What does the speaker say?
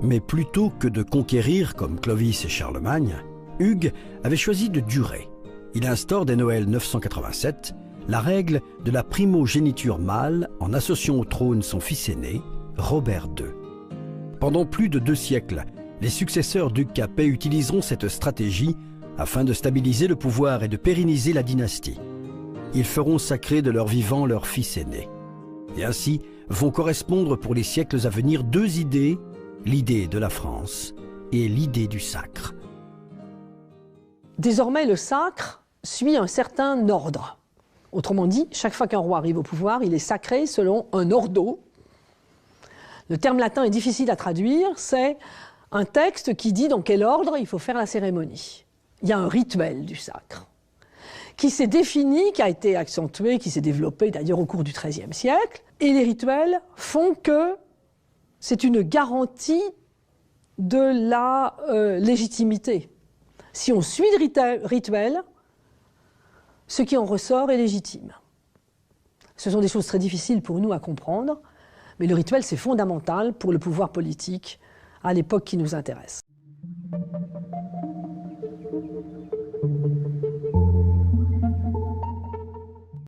Mais plutôt que de conquérir comme Clovis et Charlemagne, Hugues avait choisi de durer. Il instaure dès Noël 987 la règle de la primogéniture mâle en associant au trône son fils aîné, Robert II. Pendant plus de 2 siècles, les successeurs d'Hugues Capet utiliseront cette stratégie afin de stabiliser le pouvoir et de pérenniser la dynastie. Ils feront sacrer de leur vivant leur fils aîné. Et ainsi vont correspondre pour les siècles à venir 2 idées, l'idée de la France et l'idée du sacre. Désormais, le sacre suit un certain ordre. Autrement dit, chaque fois qu'un roi arrive au pouvoir, il est sacré selon un ordo. Le terme latin est difficile à traduire, c'est un texte qui dit dans quel ordre il faut faire la cérémonie. Il y a un rituel du sacre qui s'est défini, qui a été accentué, qui s'est développé d'ailleurs au cours du XIIIe siècle. Et les rituels font que c'est une garantie de la légitimité. Si on suit le rituel, ce qui en ressort est légitime. Ce sont des choses très difficiles pour nous à comprendre, mais le rituel, c'est fondamental pour le pouvoir politique à l'époque qui nous intéresse.